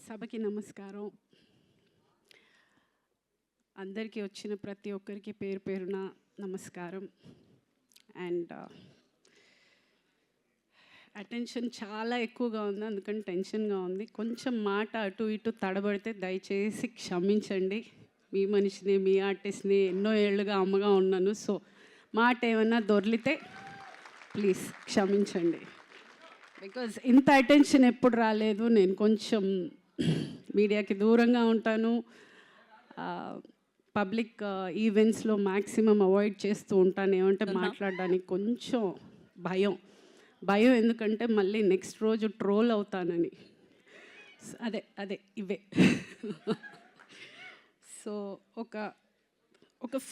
సభకి నమస్కారం. అందరికీ వచ్చిన ప్రతి ఒక్కరికి పేరు పేరున నమస్కారం. అండ్ అటెన్షన్ చాలా ఎక్కువగా ఉంది, అందుకని టెన్షన్గా ఉంది. కొంచెం మాట అటు ఇటు తడబడితే దయచేసి క్షమించండి. మీ మనిషిని, మీ ఆర్టిస్ట్ని, ఎన్నో ఏళ్ళుగా అమ్మగా ఉన్నాను. సో మాట ఏమన్నా దొర్లితే ప్లీజ్ క్షమించండి. బికాజ్ ఇంత అటెన్షన్ ఎప్పుడు రాలేదు. నేను కొంచెం మీడియాకి దూరంగా ఉంటాను. పబ్లిక్ ఈవెంట్స్లో మ్యాక్సిమం అవాయిడ్ చేస్తూ ఉంటాను. ఏమంటే మాట్లాడడానికి కొంచెం భయం ఎందుకంటే మళ్ళీ నెక్స్ట్ రోజు ట్రోల్ అవుతానని. అదే ఇవే. సో ఒక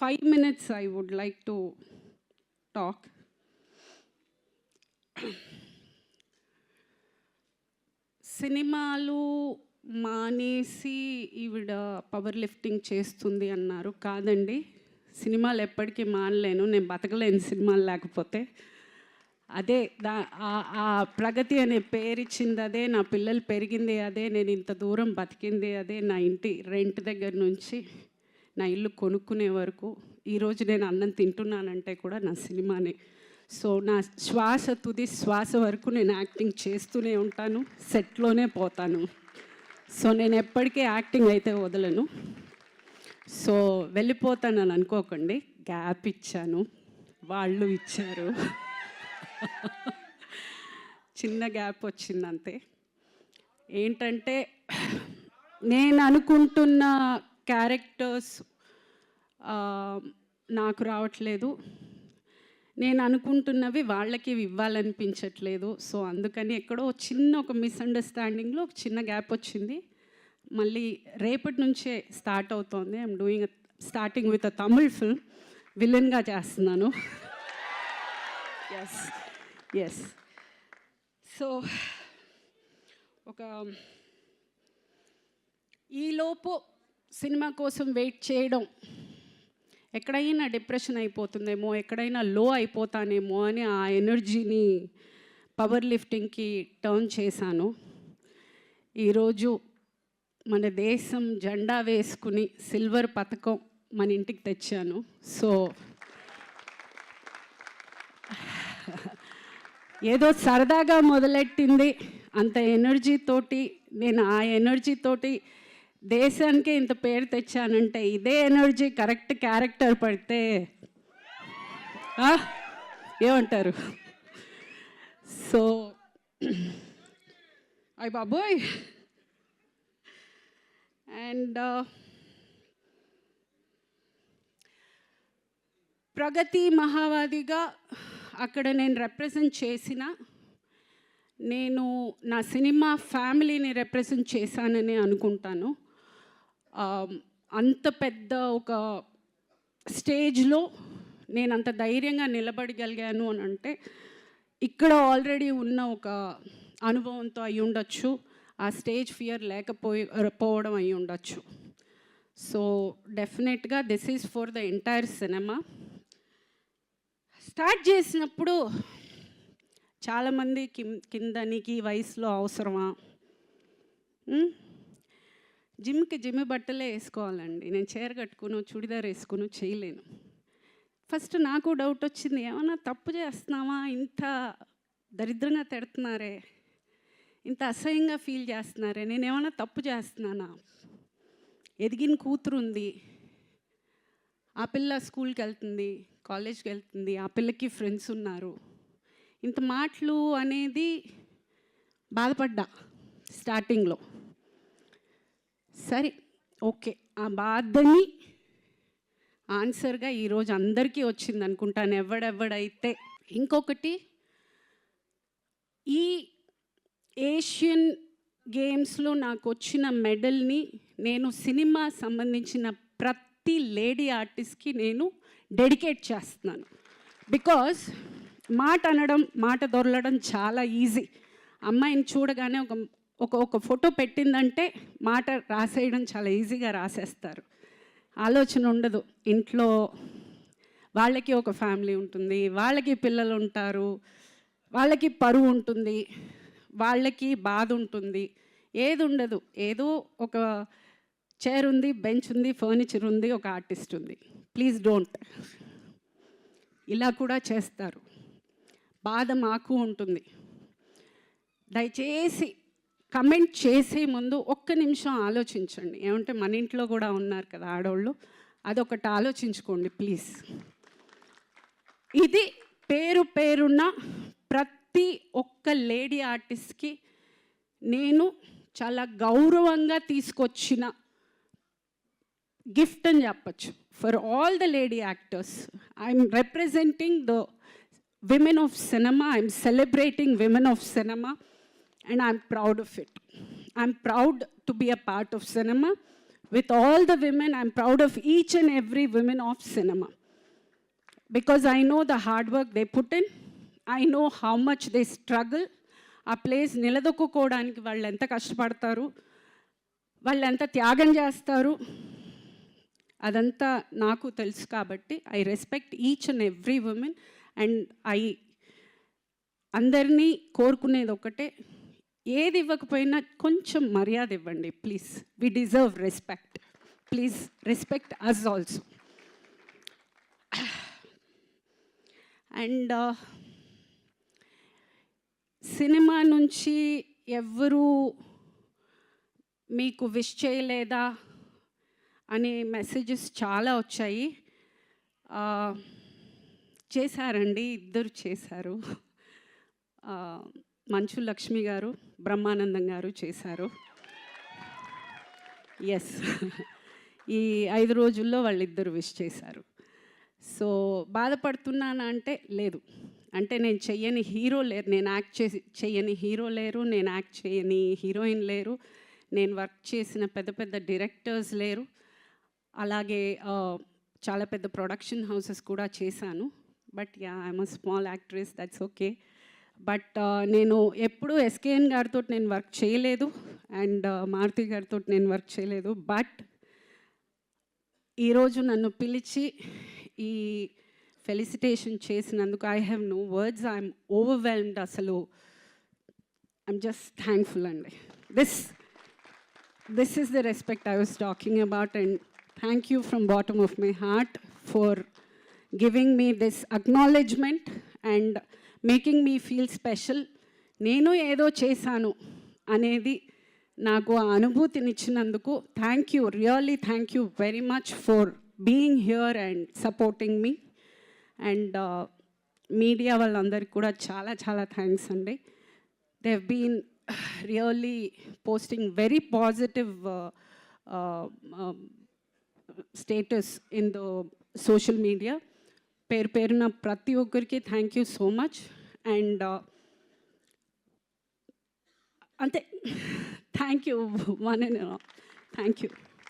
5 minutes I would like to talk. సినిమాలు మానేసి ఈవిడ పవర్ లిఫ్టింగ్ చేస్తుంది అన్నారు. కాదండి, సినిమాలు ఎప్పటికీ మానలేను, నేను బతకలేను సినిమాలు లేకపోతే. అదే ఆ ప్రగతి అనే పేరు ఇచ్చింది అదే, నా పిల్లలు పెరిగింది అదే, నేను ఇంత దూరం బతికింది అదే, నా ఇంటి రెంట్ దగ్గర నుంచి నా ఇల్లు కొనుక్కునే వరకు, ఈరోజు నేను అన్నం తింటున్నానంటే కూడా నా సినిమానే. సో నా తుది శ్వాస వరకు నేను యాక్టింగ్ చేస్తూనే ఉంటాను, సెట్లోనే పోతాను. సో నేను ఎప్పటికీ యాక్టింగ్ అయితే వదలను. సో వెళ్ళిపోతానని అనుకోకండి, గ్యాప్ ఇచ్చాను, వాళ్ళు ఇచ్చారు. చిన్న గ్యాప్ వచ్చింది అంతే. ఏంటంటే నేను అనుకుంటున్న క్యారెక్టర్స్ నాకు రావట్లేదు, నేను అనుకుంటున్నవి వాళ్ళకి ఇవ్వాలనిపించట్లేదు. సో అందుకని ఎక్కడో ఒక మిస్అండర్స్టాండింగ్లో ఒక చిన్న గ్యాప్ వచ్చింది. మళ్ళీ రేపటి నుంచే స్టార్ట్ అవుతోంది. I'm starting with a Tamil film, విలన్గా చేస్తున్నాను. ఎస్. సో ఈలోపు సినిమా కోసం వెయిట్ చేయడం, ఎక్కడైనా డిప్రెషన్ అయిపోతుందేమో, ఎక్కడైనా లో అయిపోతానేమో అని ఆ ఎనర్జీని పవర్ లిఫ్టింగ్కి టర్న్ చేశాను. ఈరోజు మన దేశం జెండా వేసుకుని సిల్వర్ పథకం మన ఇంటికి తెచ్చాను. సో ఏదో సరదాగా మొదలెట్టింది, అంత ఎనర్జీతోటి నేను ఆ ఎనర్జీతోటి దేశానికే ఇంత పేరు తెచ్చానంటే ఇదే ఎనర్జీ కరెక్ట్ క్యారెక్టర్ పడితే ఏమంటారు? సో అయ్ బాబోయ్. అండ్ ప్రగతి మహావాదిగా అక్కడ నేను రిప్రజెంట్ చేసిన, నేను నా సినిమా ఫ్యామిలీని రిప్రజెంట్ చేశానని అనుకుంటాను. అంత పెద్ద ఒక స్టేజ్లో నేను అంత ధైర్యంగా నిలబడగలిగాను అని అంటే ఇక్కడ ఆల్రెడీ ఉన్న ఒక అనుభవంతో అయి ఉండొచ్చు, ఆ స్టేజ్ ఫియర్ లేకపోవడం అయి ఉండొచ్చు. సో డెఫినెట్గా this is for the entire cinema. Start చేసినప్పుడు చాలామంది కింద నీకు ఈ వయసులో అవసరమా, జిమ్ బట్టలే వేసుకోవాలండి, నేను చీర కట్టుకుని చుడిదార్ వేసుకుని చేయలేను. ఫస్ట్ నాకు డౌట్ వచ్చింది, ఏమన్నా తప్పు చేస్తున్నావా, ఇంత దరిద్రంగా తిడుతున్నారే, ఇంత అసహ్యంగా ఫీల్ చేస్తున్నారే, నేనేమన్నా తప్పు చేస్తున్నానా? ఎదిగిన కూతురు ఉంది, ఆ పిల్ల స్కూల్కి వెళ్తుంది, కాలేజ్కి వెళ్తుంది, ఆ పిల్లకి ఫ్రెండ్స్ ఉన్నారు, ఇంత మాటలు అనేది బాధపడ్డా స్టార్టింగ్లో. సరే ఓకే, ఆ బాధని ఆన్సర్గా ఈరోజు అందరికీ వచ్చింది అనుకుంటాను, ఎవడైతే. ఇంకొకటి, ఈ ఏషియన్ గేమ్స్లో నాకు వచ్చిన మెడల్ని నేను సినిమా సంబంధించిన ప్రతి లేడీ ఆర్టిస్ట్కి నేను డెడికేట్ చేస్తున్నాను. బికాజ్ మాట అనడం, మాట దొరలడం చాలా ఈజీ. అమ్మాయిని చూడగానే ఒక ఫోటో పెట్టిందంటే మాట రాసేయడం చాలా ఈజీగా రాసేస్తారు, ఆలోచన ఉండదు. ఇంట్లో వాళ్ళకి ఒక ఫ్యామిలీ ఉంటుంది, వాళ్ళకి పిల్లలు ఉంటారు, వాళ్ళకి పరువు ఉంటుంది, వాళ్ళకి బాధ ఉంటుంది, ఏది ఉండదు. ఏదో ఒక చైర్ ఉంది, బెంచ్ ఉంది, ఫర్నిచర్ ఉంది, ఒక ఆర్టిస్ట్ ఉంది. Please don't. ఇలా కూడా చేస్తారు. బాధ మాకు ఉంటుంది. దయచేసి కమెంట్ చేసే ముందు ఒక్క నిమిషం ఆలోచించండి. ఏమంటే మన ఇంట్లో కూడా ఉన్నారు కదా ఆడవాళ్ళు, అదొకటి ఆలోచించుకోండి ప్లీజ్. ఇది పేరున్న ప్రతి ఒక్క లేడీ ఆర్టిస్ట్కి నేను చాలా గౌరవంగా తీసుకొచ్చిన గిఫ్ట్ అని చెప్పచ్చు. For all the lady actors, I'm representing the women of cinema. I'm celebrating women of cinema and I'm proud of it. I'm proud to be a part of cinema. With all the women, I'm proud of each and every woman of cinema. Because I know the hard work they put in. I know how much they struggle. ఆ place నిలదొక్కుకోవడానికి వాళ్ళు ఎంత కష్టపడతారు, వాళ్ళు ఎంత త్యాగం చేస్తారు, అదంతా నాకు తెలుసు. కాబట్టి I respect each and every women. And అందరినీ కోరుకునేది ఒకటే, ఏది ఇవ్వకపోయినా కొంచెం మర్యాద ఇవ్వండి please. We deserve respect. Please respect us also. And cinema నుంచి ఎవ్వరూ మీకు విష్ చేయలేదా అనే మెసేజెస్ చాలా వచ్చాయి. చేశారండి, ఇద్దరు చేశారు. మంచు లక్ష్మి గారు, బ్రహ్మానందం గారు చేశారు. ఎస్, ఈ 5 రోజుల్లో వాళ్ళిద్దరు విష్ చేశారు. సో బాధపడుతున్నానా అంటే లేదు. అంటే నేను చెయ్యని హీరో లేరు, నేను యాక్ట్ చెయ్యని హీరో లేరు, నేను యాక్ట్ చేయని హీరోయిన్ లేరు, నేను వర్క్ చేసిన పెద్ద డైరెక్టర్స్ లేరు. అలాగే చాలా పెద్ద ప్రొడక్షన్ హౌసెస్ కూడా చేశాను. But yeah, I'm a small actress, that's okay. But నేను ఎప్పుడూ ఎస్కేఎన్ గారితో నేను వర్క్ చేయలేదు అండ్ మారుతి గారితో నేను వర్క్ చేయలేదు. బట్ ఈరోజు నన్ను పిలిచి ఈ ఫెలిసిటేషన్ చేసినందుకు I have no words. I'm overwhelmed. అసలు ఐఎమ్ జస్ట్ థ్యాంక్ఫుల్ అండి. This is the respect I was talking about. And thank you from bottom of my heart for giving me this acknowledgement and making me feel special. నేను ఏదో చేశాను అనేది నాకు ఆ అనుభూతినిచ్చినందుకు thank you, really thank you very much for being here and supporting me. And media వాళ్ళందరికీ కూడా చాలా థ్యాంక్స్ అండి. They have been really posting very positive status in the social media. పేరున ప్రతి ఒక్కరికి thank you so much. And అంతే, thank you one and thank you.